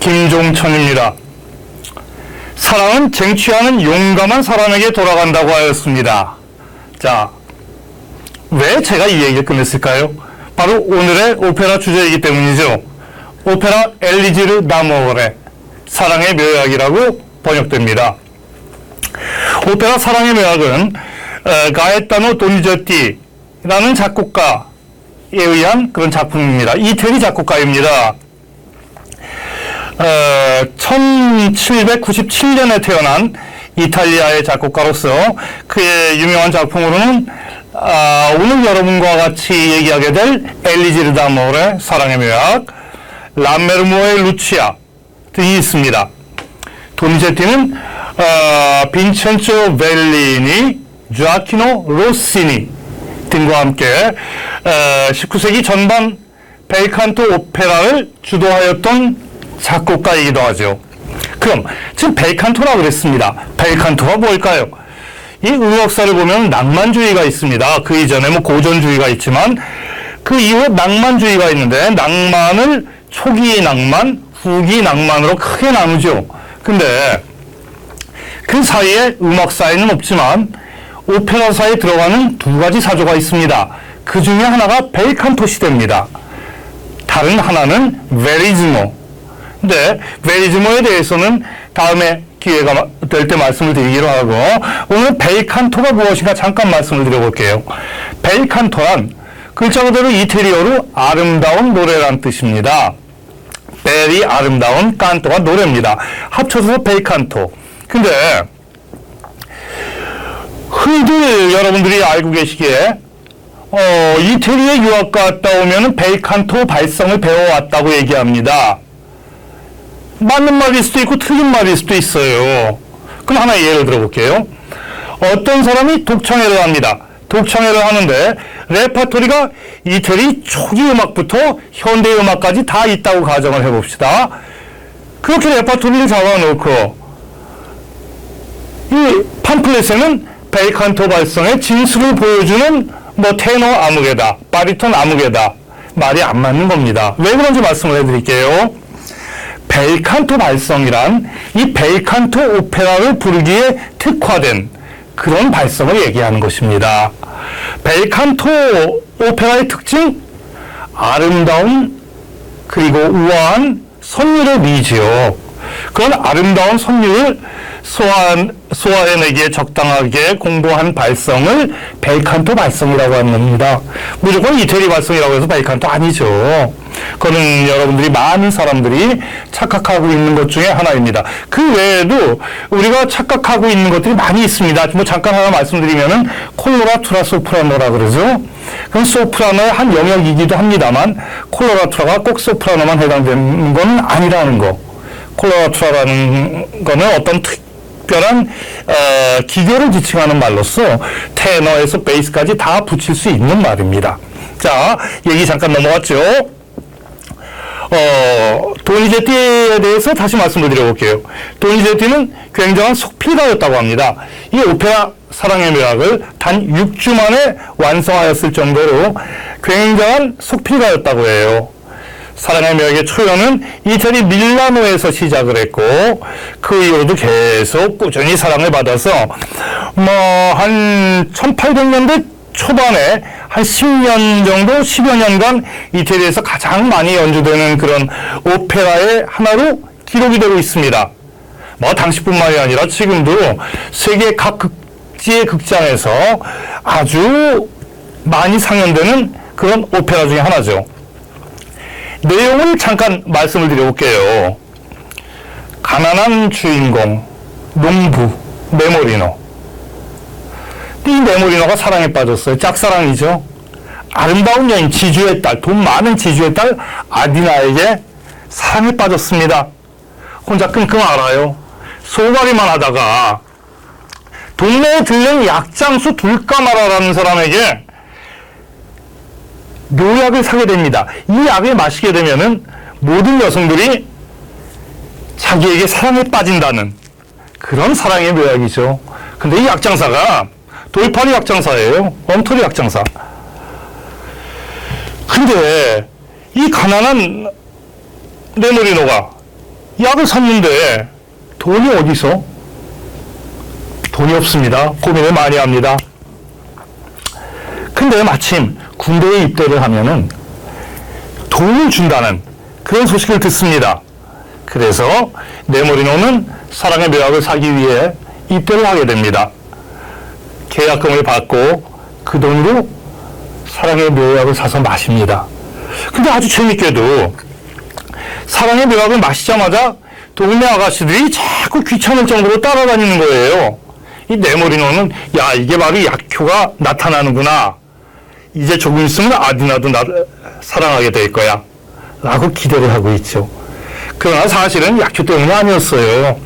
김종천입니다. 사랑은 쟁취하는 용감한 사람에게 돌아간다고 하였습니다. 자, 왜 제가 이 얘기를 꺼냈을까요? 바로 오늘의 오페라 주제이기 때문이죠. 오페라 엘리지르 다모레, 사랑의 묘약이라고 번역됩니다. 오페라 사랑의 묘약은 가에타노 도니제티라는 작곡가에 의한 그런 작품입니다. 이태리 작곡가입니다. 1797년에 태어난 이탈리아의 작곡가로서 그의 유명한 작품으로는 오늘 여러분과 같이 얘기하게 될 엘리지르 다모레, 사랑의 묘약, 람메르모의 루치아 등이 있습니다. 도니제티는 빈첸조 벨리니, 조아키노 로시니 등과 함께 19세기 전반 벨칸토 오페라를 주도하였던 작곡가이기도 하죠. 그럼 지금 벨칸토라고 그랬습니다. 벨칸토가 뭘까요? 이 음악사를 보면 낭만주의가 있습니다. 그 이전에 고전주의가 있지만 그 이후에 낭만주의가 있는데 낭만을 초기 낭만, 후기 낭만으로 크게 나누죠. 근데 그 사이에 음악사에는 없지만 오페라사에 들어가는 두 가지 사조가 있습니다. 그 중에 하나가 벨칸토 시대입니다. 다른 하나는 베리즈모. 근데 베리즈모에 대해서는 다음에 기회가 될 때 말씀을 드리기로 하고, 오늘 벨칸토가 무엇인가 잠깐 말씀을 드려볼게요. 벨칸토란 글자 그대로 이태리어로 아름다운 노래란 뜻입니다. 벨이 아름다운, 칸토가 노래입니다. 합쳐서 벨칸토. 근데 흔히들 여러분들이 알고 계시기에 이태리에 유학 갔다 오면 벨칸토 발성을 배워왔다고 얘기합니다. 맞는 말일 수도 있고 틀린 말일 수도 있어요. 그럼 하나의 예를 들어볼게요. 어떤 사람이 독창회를 합니다. 독창회를 하는데 레퍼토리가 이태리 초기 음악부터 현대 음악까지 다 있다고 가정을 해봅시다. 그렇게 레퍼토리를 잡아놓고 이 팜플렛에는 벨칸토 발성의 진수를 보여주는 테너 아무개다, 바리톤 아무개다, 말이 안 맞는 겁니다. 왜 그런지 말씀을 해드릴게요. 벨칸토 발성이란 이 벨칸토 오페라를 부르기에 특화된 그런 발성을 얘기하는 것입니다. 벨칸토 오페라의 특징? 아름다운 그리고 우아한 선율의 미지요. 그런 아름다운 선율을 소화해내기에 적당하게 공부한 발성을 벨칸토 발성이라고 하는 겁니다. 무조건 이태리 발성이라고 해서 벨칸토 아니죠. 그거는 여러분들이 많은 사람들이 착각하고 있는 것 중에 하나입니다. 그 외에도 우리가 착각하고 있는 것들이 많이 있습니다. 잠깐 하나 말씀드리면은 콜로라투라 소프라노라 그러죠. 그건 소프라노의 한 영역이기도 합니다만 콜로라투라가 꼭 소프라노만 해당되는 건 아니라는 거. 콜로라투라라는 거는 어떤 특별한 기교를 지칭하는 말로서 테너에서 베이스까지 다 붙일 수 있는 말입니다. 자, 얘기 잠깐 넘어갔죠. 도니제티에 대해서 다시 말씀을 드려볼게요. 도니제티는 굉장한 속필가였다고 합니다. 이 오페라 사랑의 묘약을 단 6주 만에 완성하였을 정도로 굉장한 속필가였다고 해요. 사랑의 묘약의 초연은 이태리 밀라노에서 시작을 했고 그 이후로도 계속 꾸준히 사랑을 받아서 한 1800년대 초반에 한 10년 정도, 10여 년간 이태리에서 가장 많이 연주되는 그런 오페라의 하나로 기록이 되고 있습니다. 당시뿐만이 아니라 지금도 세계 각 극지의 극장에서 아주 많이 상연되는 그런 오페라 중에 하나죠. 내용을 잠깐 말씀을 드려볼게요. 가난한 주인공, 농부, 메모리노. 이 메모리노가 사랑에 빠졌어요. 짝사랑이죠. 아름다운 여인, 지주의 딸, 돈 많은 지주의 딸 아디나에게 사랑에 빠졌습니다. 혼자 끙끙 앓아요. 소가리만 하다가 동네에 들른 약장수 둘까마라라는 사람에게 묘약을 사게 됩니다. 이 약을 마시게 되면은 모든 여성들이 자기에게 사랑에 빠진다는 그런 사랑의 묘약이죠. 근데 이 약장사가 돌팔이 약장사예요. 엉터리 약장사. 근데 이 가난한 메모리노가 약을 샀는데 돈이 어디서? 돈이 없습니다. 고민을 많이 합니다. 근데 마침 군대에 입대를 하면은 돈을 준다는 그런 소식을 듣습니다. 그래서 네모리노는 사랑의 묘약을 사기 위해 입대를 하게 됩니다. 계약금을 받고 그 돈으로 사랑의 묘약을 사서 마십니다. 근데 아주 재밌게도 사랑의 묘약을 마시자마자 동네 아가씨들이 자꾸 귀찮을 정도로 따라다니는 거예요. 이 네모리노는 야, 이게 바로 약효가 나타나는구나. 이제 조금 있으면 아디나도 나를 사랑하게 될 거야. 라고 기대를 하고 있죠. 그러나 사실은 약효 때문이 아니었어요.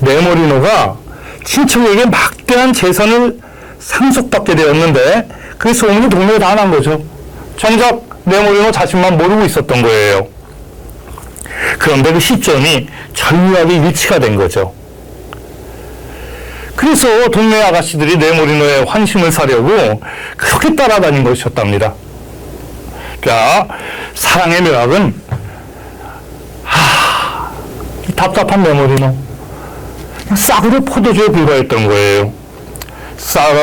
네모리노가 친척에게 막대한 재산을 상속받게 되었는데 그 소문이 동네에 다 난 거죠. 정작 네모리노 자신만 모르고 있었던 거예요. 그런데 그 시점이 절묘하게 일치가 된 거죠. 그래서 동네 아가씨들이 네모리노의 환심을 사려고 그렇게 따라다닌 것이었답니다. 자, 사랑의 묘약은 이 답답한 네모리노 싸구려 포도주에 불과했던 거예요.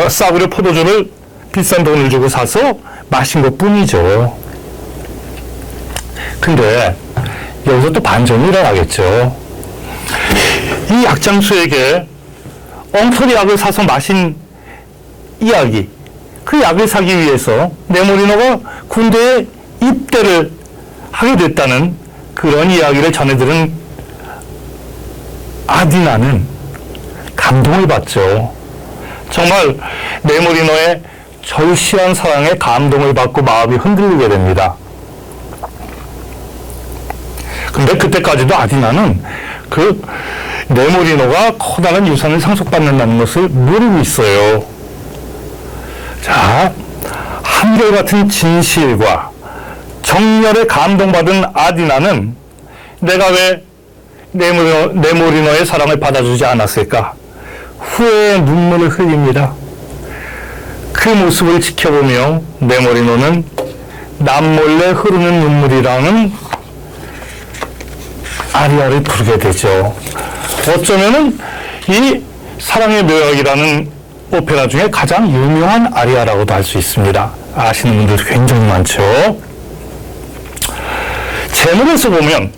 싸구려 포도주를 비싼 돈을 주고 사서 마신 것 뿐이죠. 근데 여기서 또 반전이 일어나겠죠. 이 약장수에게 엉터리 약을 사서 마신 이야기, 그 약을 사기 위해서 네모리노가 군대에 입대를 하게 됐다는 그런 이야기를 전해들은 아디나는 감동을 받죠. 정말 네모리노의 절실한 사랑에 감동을 받고 마음이 흔들리게 됩니다. 근데 그때까지도 아디나는 그 네모리노가 커다란 유산을 상속받는다는 것을 모르고 있어요. 자, 한결같은 진실과 정열에 감동받은 아디나는 내가 왜 네모리노의 사랑을 받아주지 않았을까? 후회의 눈물을 흘립니다. 그 모습을 지켜보며 네모리노는 남몰래 흐르는 눈물이라는 아리아를 부르게 되죠. 어쩌면은 이 사랑의 묘약이라는 오페라 중에 가장 유명한 아리아라고도 할 수 있습니다. 아시는 분들 굉장히 많죠. 제목에서 보면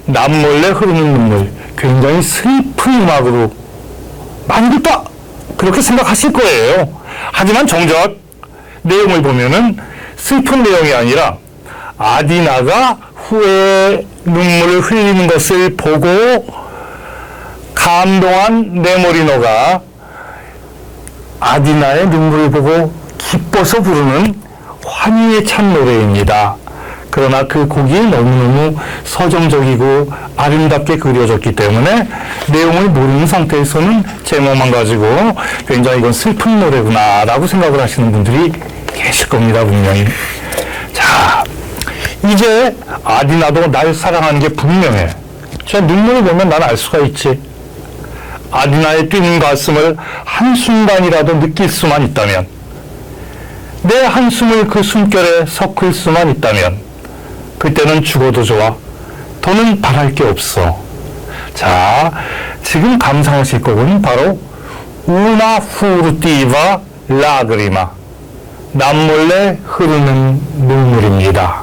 남몰래 흐르는 눈물, 굉장히 슬픈 음악으로 많이 듣다 그렇게 생각하실 거예요. 하지만 정작 내용을 보면은 슬픈 내용이 아니라 아디나가 후회의 눈물을 흘리는 것을 보고 감동한 네모리노가 아디나의 눈물을 보고 기뻐서 부르는 환희에 찬 노래입니다. 그러나 그 곡이 너무너무 서정적이고 아름답게 그려졌기 때문에 내용을 모르는 상태에서는 제목만 가지고 굉장히 이건 슬픈 노래구나 라고 생각을 하시는 분들이 계실 겁니다, 분명히. 자, 이제 아디나도 날 사랑하는 게 분명해. 저 눈물을 보면 난 알 수가 있지. 아디나의 뛰는 가슴을 한순간이라도 느낄 수만 있다면, 내 한숨을 그 숨결에 섞을 수만 있다면 그때는 죽어도 좋아. 더는 바랄 게 없어. 자, 지금 감상하실 곡은 바로 Una furtiva lagrima, 남몰래 흐르는 눈물입니다.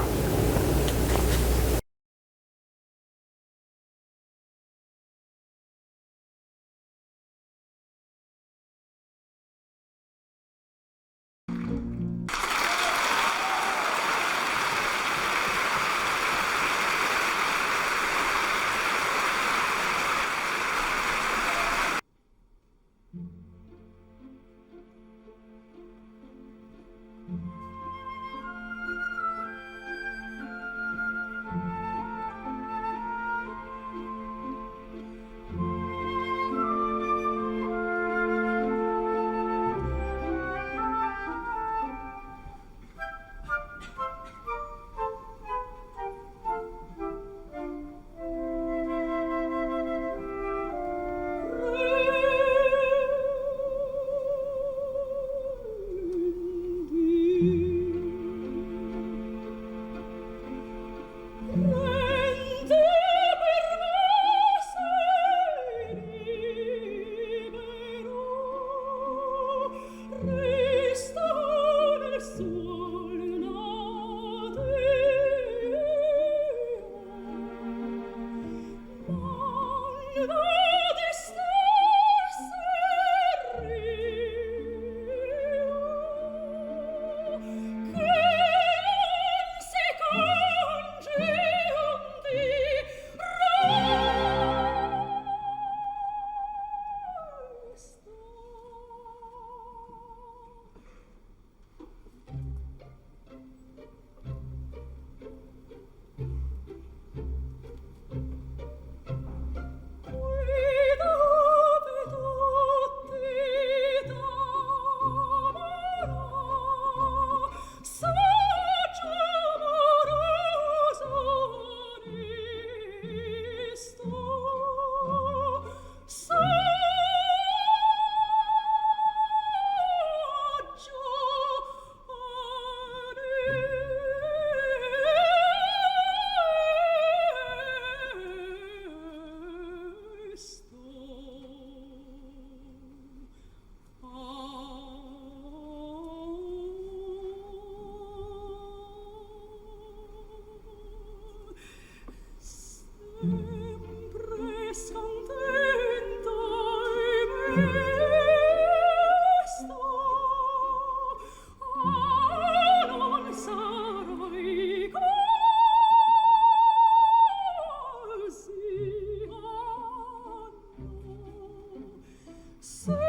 Se